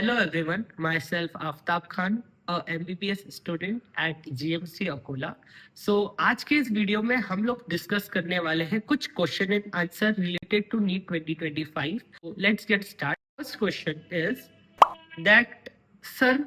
Hello everyone, myself Aftab Khan, a MBBS student at GMC Akola. आज के इस video में हम लोग डिस्कस करने वाले हैं कुछ question and answer related to NEET 2025. Let's get start. First question is that sir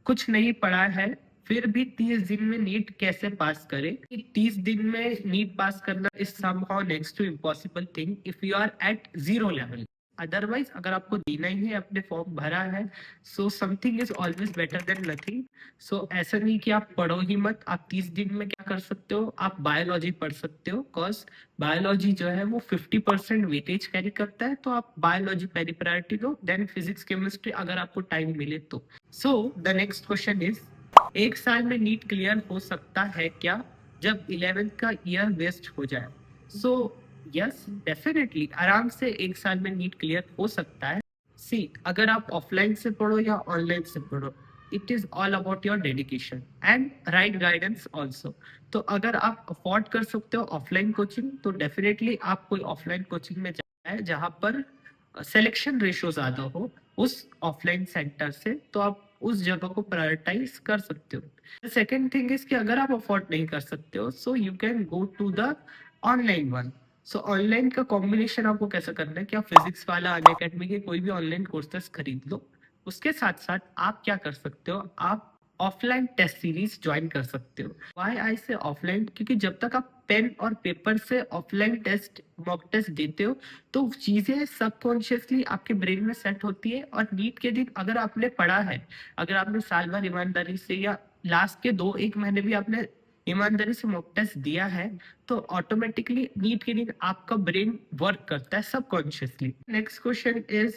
कुछ नहीं पढ़ा है फिर भी 30 दिन में नीट कैसे पास करे. 30 दिन में नीट पास करना is somehow next to impossible thing if you are at zero level. Otherwise अगर आपको देना ही है, अपने फॉर्म भरा है, so something is always better than nothing. So ऐसा नहीं कि आप पढ़ो ही मत. आप 30 दिन में क्या कर सकते हो, आप बायोलॉजी पढ़ सकते हो. बिकॉज बायोलॉजी जो है वो 50% वेटेज कैरी करता है, तो आप बायोलॉजी पहली प्रायोरिटी दो, देन फिजिक्स केमिस्ट्री अगर आपको टाइम मिले तो. सो द नेक्स्ट क्वेश्चन इज, एक साल में नीट क्लियर हो सकता है क्या जब 11th का ईयर वेस्ट हो जाए. सो यस, डेफिनेटली आराम से एक साल में नीट क्लियर हो सकता है. सी, अगर आप ऑफलाइन से पढ़ो या ऑनलाइन से पढ़ो, it is all about your dedication and right guidance also. तो अगर आप अफोर्ड कर सकते हो ऑफलाइन कोचिंग, तो डेफिनेटली आप कोई ऑफलाइन कोचिंग में जाए जहां पर सिलेक्शन रेशियो ज्यादा हो उस ऑफलाइन सेंटर से, तो आप उस जगह को प्रायोरिटाइज कर सकते हो. सेकेंड थिंग इज कि अगर आप अफोर्ड नहीं कर सकते हो, so you can go to the online one. So online का कॉम्बिनेशन आपको कैसे करना है कि आप फिजिक्स वाला अनअकैडमी के कोई भी ऑनलाइन कोर्सेस खरीद लो. उसके साथ साथ आप क्या कर सकते हो, आप ऑफलाइन टेस्ट सीरीज ज्वाइन कर सकते हो. वाई आई से ऑफलाइन, क्योंकि जब तक आप पेन और पेपर से ऑफलाइन टेस्ट मॉक टेस्ट देते हो तो चीजें सबकॉन्शियसली आपके ब्रेन में सेट होती है. और नीट के दिन अगर आपने पढ़ा है, अगर आपने साल भर ईमानदारी से या लास्ट के 2-1 महीने भी आपने ईमानदारी से मॉक टेस्ट दिया है, तो ऑटोमेटिकली नीट के दिन आपका ब्रेन वर्क करता है subconsciously. Next question is,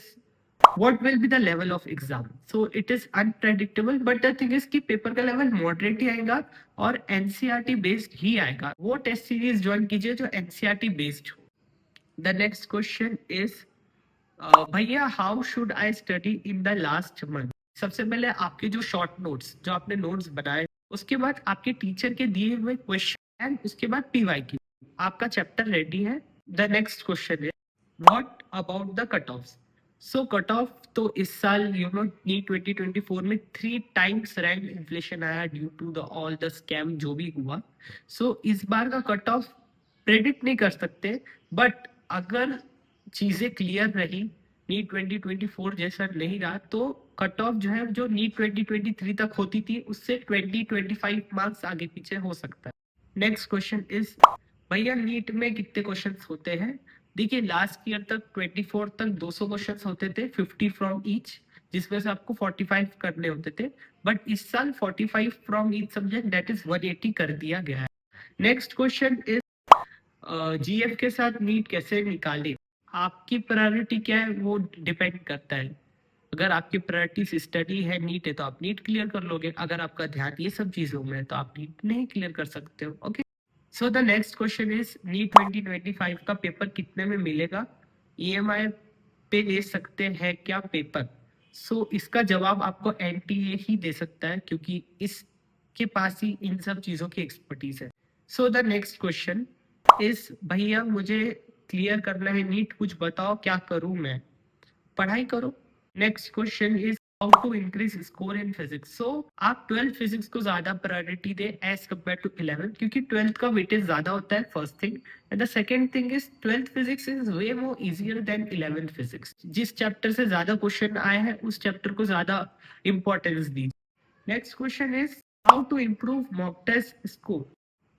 what will be the level of exam. So it is unpredictable, but the thing is कि पेपर का लेवल मॉडरेट ही आएगा और एनसीईआरटी बेस्ड ही आएगा. वो टेस्ट सीरीज ज्वाइन कीजिए जो एनसीईआरटी बेस्ड हो. द नेक्स्ट क्वेश्चन इज, भैया how should I study in the last month. सबसे पहले आपके जो शॉर्ट नोट्स जो आपने नोट्स बनाए, उसके बाद आपके टीचर के दिए हुए क्वेश्चन एंड उसके बाद पीवाई की, आपका चैप्टर रेडी है. The next question is, what about the cut off. So cut off तो इस साल नीट 2024 में 3 टाइम्स रैंक इन्फ्लेशन आया due to the all the scam जो भी हुआ. सो इस बार का कट ऑफ प्रेडिक्ट नहीं कर सकते, बट अगर चीजें क्लियर रही, नीट 2024 जैसा नहीं रहा, तो कट ऑफ जो है जो नीट 2023 तक होती थी उससे 20-25 मार्क्स आगे पीछे हो सकता है. नेक्स्ट क्वेश्चन इज, भैया नीट में कितने क्वेश्चंस होते हैं. देखिए लास्ट ईयर तक 24 तक 200 क्वेश्चंस होते थे, 50 फ्रॉम ईच, जिसमें से आपको 45 करने होते थे. बट इस साल 45 from each subject, that is 180 कर दिया गया है. नेक्स्ट क्वेश्चन इज, जीएफ के साथ नीट कैसे निकाले. आपकी प्रायोरिटी क्या है वो डिपेंड करता है. अगर आपकी प्रायोरिटी स्टडी है, नीट है, तो आप नीट क्लियर कर लोगे. अगर आपका ध्यान ये सब चीजों में है तो आप नीट नहीं क्लियर कर सकते हो. Okay, so the next question is, NEET 2025 का पेपर कितने में मिलेगा. ईएमआई पे ले सकते हैं क्या पेपर. सो इसका जवाब आपको एनटीए ही दे सकता है, क्योंकि इसके पास ही इन सब चीजों की एक्सपर्टीज है. सो द नेक्स्ट क्वेश्चन इज, भैया मुझे क्लियर करना है नीट, कुछ बताओ क्या करूं मैं. पढ़ाई करो. Next question is, how to increase score in physics. So आप 12th फिजिक्स को ज्यादा प्रायोरिटी दे एज कम्पेयर टू 11th, क्योंकि 12th का वेटेज ज्यादा होता है, first thing. And the second thing is 12th physics is way more easier than 11th physics. जिस चैप्टर से ज्यादा क्वेश्चन आए हैं उस चैप्टर को ज्यादा इंपॉर्टेंस दीजिए. Next question is, how to improve mock test score.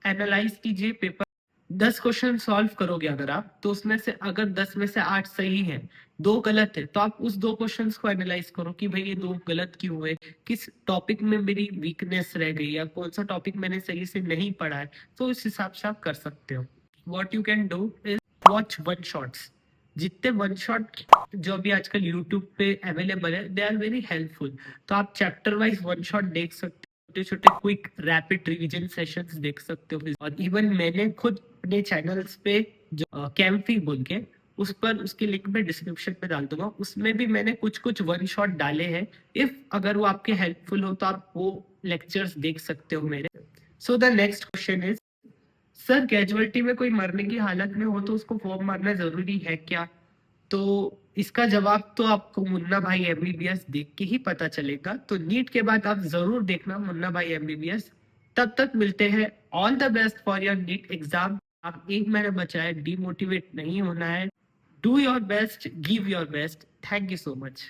Analyse कीजिए पेपर. 10 क्वेश्चन सॉल्व करोगे अगर आप, तो उसमें से अगर 10 में से 8 सही है, 2 गलत है, तो आप उस 2 क्वेश्चंस को एनालाइज करो कि भाई ये 2 गलत क्यों हुए, किस टॉपिक में मेरी वीकनेस रह गई या कौन सा टॉपिक मैंने सही से नहीं पढ़ा है. तो इस हिसाब से आप कर सकते हो. What you can do is watch one shots. जितने वन शॉट जो अभी आजकल यूट्यूब पे अवेलेबल है, दे आर वेरी हेल्पफुल. तो आप चैप्टर वाइज वन शॉट देख सकते हो, छोटे छोटे क्विक रैपिड रिवीजन सेशंस देख सकते हो. और इवन मैंने खुद अपने चैनल्स पे जो कैम्फी बोल के, उस पर उसकी लिंक में डिस्क्रिप्शन में डाल दूंगा, उसमें भी मैंने कुछ कुछ वन शॉट डाले हैं. इफ अगर वो आपके हेल्पफुल हो तो आप वो लेक्चर्स देख सकते हो मेरे. सो the next question is, sir casualty में कोई मरने की हालत में हो तो उसको फॉर्म मारना जरूरी है क्या. तो इसका जवाब तो आपको मुन्ना भाई एमबीबीएस देख के ही पता चलेगा। तो नीट के बाद आप जरूर देखना मुन्ना भाई एमबीबीएस। तब तक मिलते हैं। All the best for your NEET exam. आप 1 महीने बचा है, डीमोटिवेट नहीं होना है। Do your best, give your best. Thank you so much.